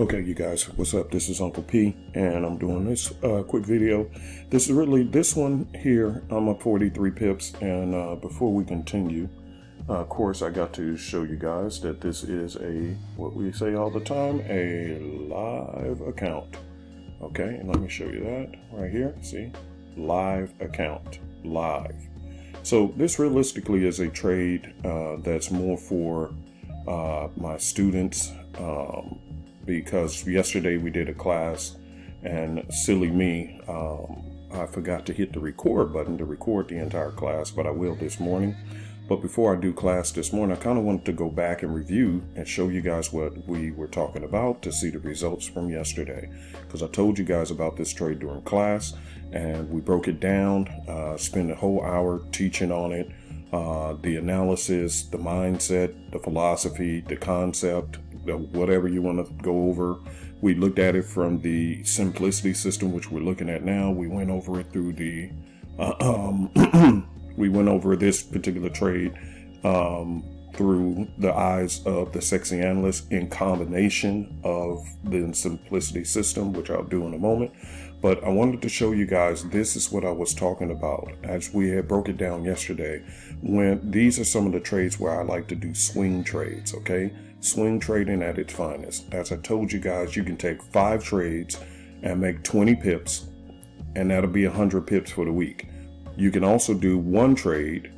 Okay, you guys, what's up? This is Uncle P, and I'm doing this quick video. This one here, I'm up 43 pips, and before we continue, of course, I got to show you guys that this is what we say all the time, a live account. Okay, and let me show you that right here. See, live account, live. So this realistically is a trade that's more for my students, because yesterday we did a class and silly me, I forgot to hit the record button to record the entire class, but I will this morning. But before I do class this morning, I kind of wanted to go back and review and show you guys what we were talking about to see the results from yesterday, because I told you guys about this trade during class and we broke it down, spent a whole hour teaching on it, the analysis, the mindset, the philosophy, the concept, whatever you want to go over. We looked at it from the simplicity system, which we're looking at now. We went over it through the we went over this particular trade through the eyes of the sexy analyst in combination of the simplicity system, which I'll do in a moment. But I wanted to show you guys, this is what I was talking about as we had broke it down yesterday, when these are some of the trades where I like to do swing trades. Okay, swing trading at its finest. As I told you guys, you can take 5 trades and make 20 pips, and that'll be 100 pips for the week. You can also do 1 trade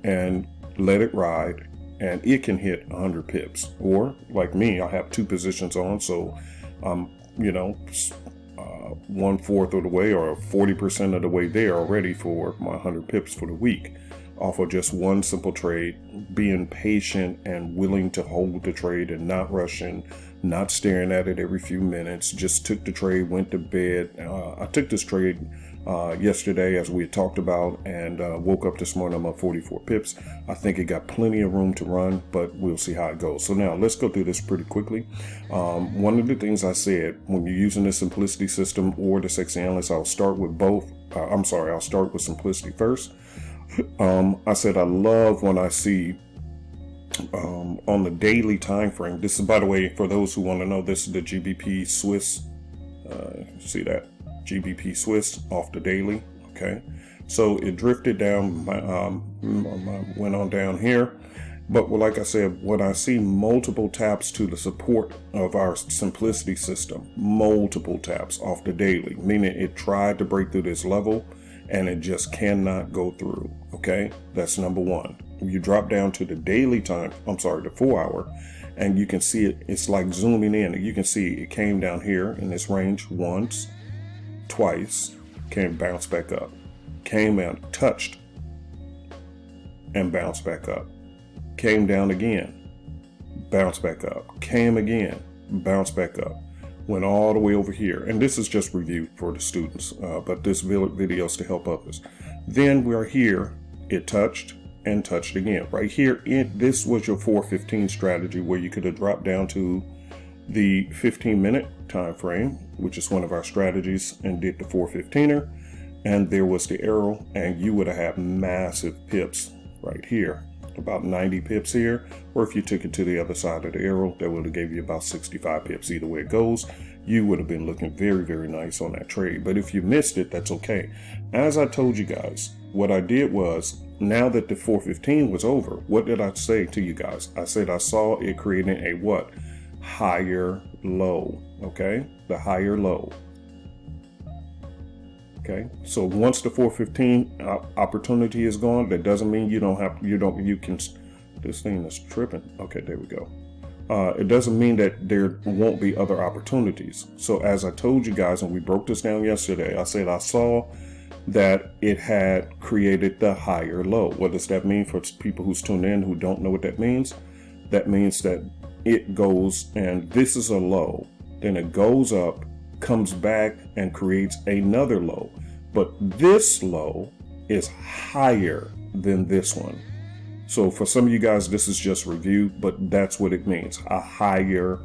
and let it ride, and it can hit 100 pips. Or like me, I have 2 positions on, so I'm 1/4 of the way or 40% of the way there already for my 100 pips for the week, off of just 1 simple trade, being patient and willing to hold the trade and not rushing, not staring at it every few minutes. Just took the trade, went to bed. I took this trade yesterday, as we had talked about, and woke up this morning. I'm up 44 pips. I think it got plenty of room to run, but we'll see how it goes. So now let's go through this pretty quickly. One of the things I said, when you're using the simplicity system or the sexy analyst, I'll start with both. I'll start with simplicity first. I said I love when I see on the daily time frame. This is, by the way, for those who want to know, this is the GBP Swiss. See that? GBP Swiss off the daily. Okay, so it drifted down, went on down here, but like I said, when I see multiple taps to the support of our simplicity system, multiple taps off the daily, meaning it tried to break through this level and it just cannot go through. Okay, that's number one. You drop down to the daily time, the 4 hour, and you can see it. It's like zooming in. You can see it came down here in this range once, twice, bounced back up, came out, touched, and bounced back up, came down again, bounced back up, came again, bounced back up, went all the way over here. And this is just review for the students, but this video is to help others. Then we're here, it touched and touched again. Right here, this was your 4:15 strategy, where you could have dropped down to the 15-minute time frame, which is one of our strategies, and did the 4:15er, and there was the arrow, and you would have had massive pips right here, about 90 pips here. Or if you took it to the other side of the arrow, that would have gave you about 65 pips. Either way it goes, you would have been looking very, very nice on that trade. But if you missed it, that's okay. As I told you guys, what I did was, now that the 4:15 was over, what did I say to you guys? I said I saw it creating a what? Higher low. Okay, the higher low. Okay, so once the 4:15 opportunity is gone, that doesn't mean this thing is tripping. Okay, there we go. It doesn't mean that there won't be other opportunities. So as I told you guys, and we broke this down yesterday, I said I saw that it had created the higher low. What does that mean for people who's tuned in who don't know what that means? That means that it goes, and this is a low, then it goes up, comes back and creates another low, but this low is higher than this one. So for some of you guys, this is just review, but that's what it means, a higher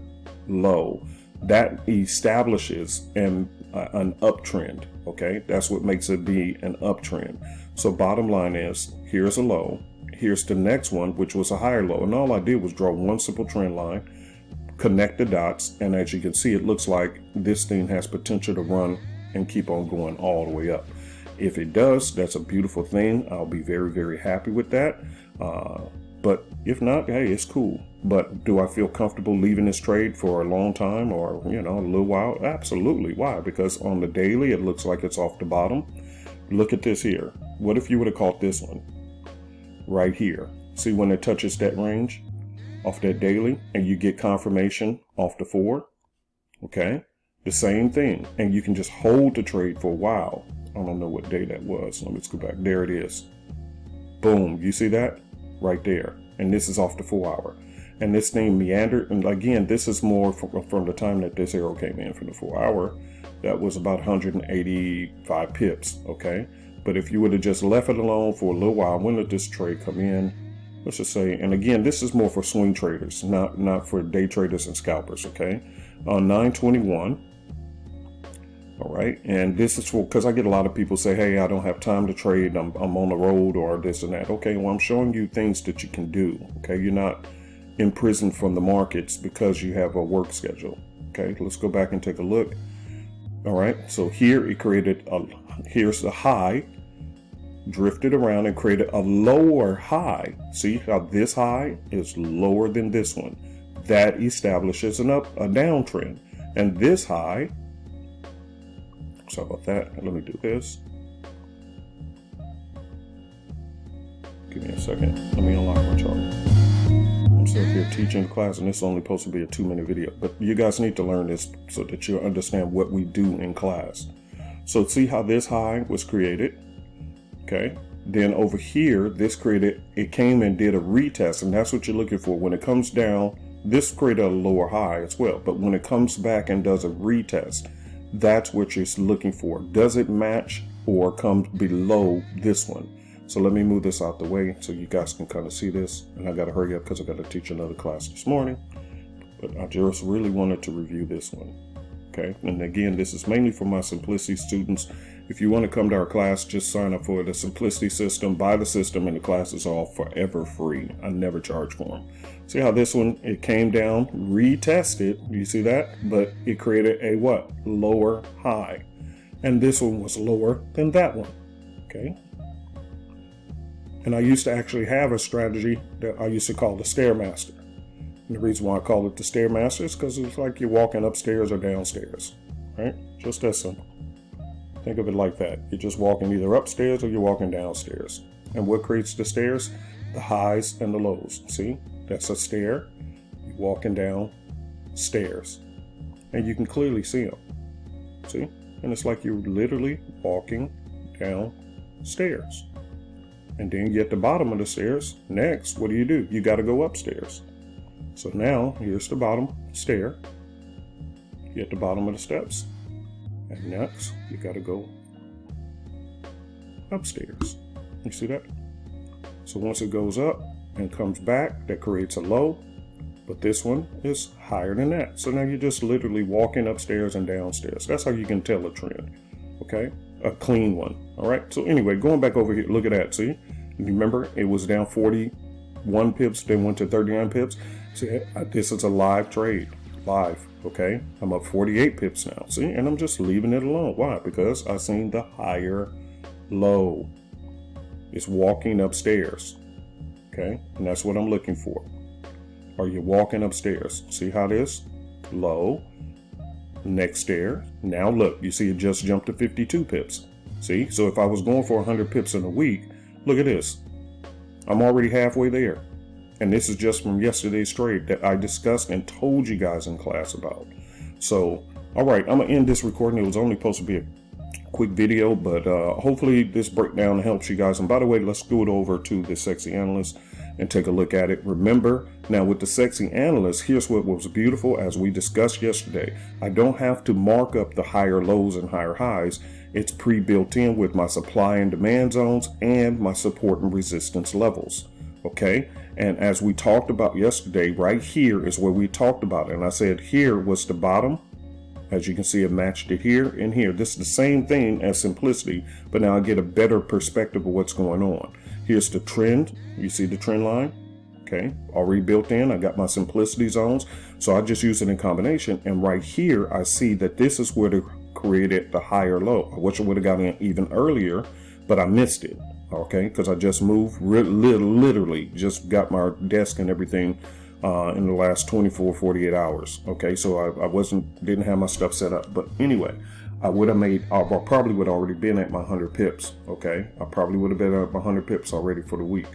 low. That establishes an uptrend. Okay, that's what makes it be an uptrend. So bottom line is, here's a low, here's the next one, which was a higher low, and all I did was draw one simple trend line, connect the dots, and as you can see, it looks like this thing has potential to run and keep on going all the way up. If it does, that's a beautiful thing. I'll be very, very happy with that. But if not, hey, it's cool. But do I feel comfortable leaving this trade for a long time, or, you know, a little while? Absolutely. Why? Because on the daily, it looks like it's off the bottom. Look at this here. What if you would have caught this one right here? See when it touches that range off that daily, and you get confirmation off the 4? Okay, the same thing, and you can just hold the trade for a while. I don't know what day that was. Let me just go back. There it is. Boom. You see that right there? And this is off the 4 hour. And this thing meandered. And again, this is more from the time that this arrow came in from the 4 hour. That was about 185 pips. Okay. But if you would have just left it alone for a little while, when did this trade come in? Let's just say, and again, this is more for swing traders, not for day traders and scalpers. Okay. On 9/21. All right, and this is for, because I get a lot of people say, hey, I don't have time to trade, I'm on the road, or this and that. Okay, well, I'm showing you things that you can do. Okay, you're not imprisoned from the markets because you have a work schedule. Okay, let's go back and take a look. All right, so here it created here's the high, drifted around and created a lower high. See how this high is lower than this one? That establishes a downtrend. And this high, sorry about that. Let me do this. Give me a second. Let me unlock my chart. I'm still here teaching class, and this is only supposed to be a 2-minute video. But you guys need to learn this so that you understand what we do in class. So see how this high was created? Okay. Then over here, this created, it came and did a retest, and that's what you're looking for. When it comes down, this created a lower high as well. But when it comes back and does a retest, that's what you're looking for. Does it match or come below this one? So let me move this out the way so you guys can kind of see this. And I got to hurry up because I got to teach another class this morning. But I just really wanted to review this one. Okay. And again, this is mainly for my Simplicity students. If you want to come to our class, just sign up for the Simplicity system, buy the system, and the class is all forever free. I never charge for them. See how this one, it came down, retested, you see that? But it created a what? Lower high. And this one was lower than that one, okay? And I used to actually have a strategy that I used to call the Stairmaster. And the reason why I call it the Stairmaster is because it's like you're walking upstairs or downstairs, right? Just that simple. Think of it like that. You're just walking either upstairs or you're walking downstairs. And what creates the stairs? The highs and the lows. See? That's a stair. You're walking down stairs. And you can clearly see them. See? And it's like you're literally walking down stairs. And then you get the bottom of the stairs. Next, what do? You got to go upstairs. So now, here's the bottom stair. You at the bottom of the steps. And next, you got to go upstairs. You see that? So once it goes up and comes back, that creates a low. But this one is higher than that. So now you're just literally walking upstairs and downstairs. That's how you can tell a trend. Okay? A clean one. All right? So anyway, going back over here, look at that. See? Remember, it was down 41 pips, then went to 39 pips. See, this is a live trade. Live. Okay, I'm up 48 pips now. See, and I'm just leaving it alone. Why? Because I seen the higher low. It's walking upstairs. Okay, and that's what I'm looking for. Are you walking upstairs? See how this? Low. Next stair. Now look, you see it just jumped to 52 pips. See, so if I was going for 100 pips in a week, look at this. I'm already halfway there. And this is just from yesterday's trade that I discussed and told you guys in class about. So, all right, I'm going to end this recording. It was only supposed to be a quick video, but hopefully this breakdown helps you guys. And by the way, let's go over to the Sexy Analyst and take a look at it. Remember, now with the Sexy Analyst, here's what was beautiful as we discussed yesterday. I don't have to mark up the higher lows and higher highs. It's pre-built in with my supply and demand zones and my support and resistance levels. Okay, and as we talked about yesterday, right here is where we talked about it. And I said here was the bottom. As you can see, it matched it here and here. This is the same thing as Simplicity, but now I get a better perspective of what's going on. Here's the trend. You see the trend line? Okay, already built in. I got my simplicity zones, so I just use it in combination. And right here, I see that this is where they created the higher low. I wish I would have gotten it even earlier, but I missed it. Okay, because I just moved, literally just got my desk and everything in the last 24, 48 hours. Okay, so I didn't have my stuff set up. But anyway, I probably would have already been at my 100 pips. Okay, I probably would have been at my 100 pips already for the week.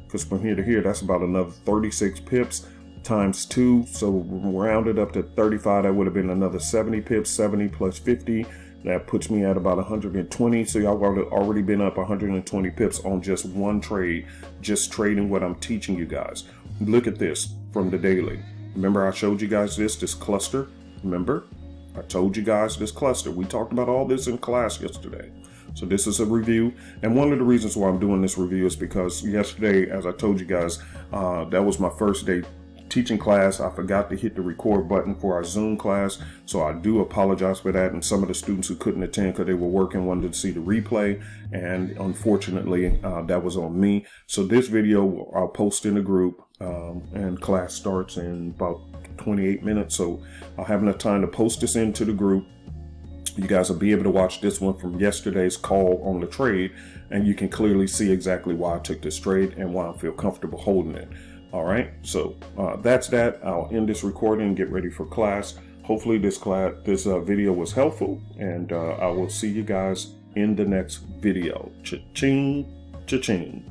Because from here to here, that's about another 36 pips times 2. So rounded up to 35, that would have been another 70 pips, 70 plus 50. That puts me at about 120. So y'all would have already been up 120 pips on just one trade, just trading what I'm teaching you guys. Look at this from the daily. Remember I showed you guys this cluster? Remember? I told you guys this cluster. We talked about all this in class yesterday. So this is a review, and one of the reasons why I'm doing this review is because yesterday, as I told you guys, that was my first day teaching class. I forgot to hit the record button for our Zoom class, so I do apologize for that. And some of the students who couldn't attend because they were working wanted to see the replay, and unfortunately, that was on me. So this video I'll post in the group, and class starts in about 28 minutes, so I'll have enough time to post this into the group. You guys will be able to watch this one from yesterday's call on the trade, and you can clearly see exactly why I took this trade and why I feel comfortable holding it. All right, so that's that. I'll end this recording and get ready for class. Hopefully this video was helpful, and I will see you guys in the next video. Cha-ching, cha-ching.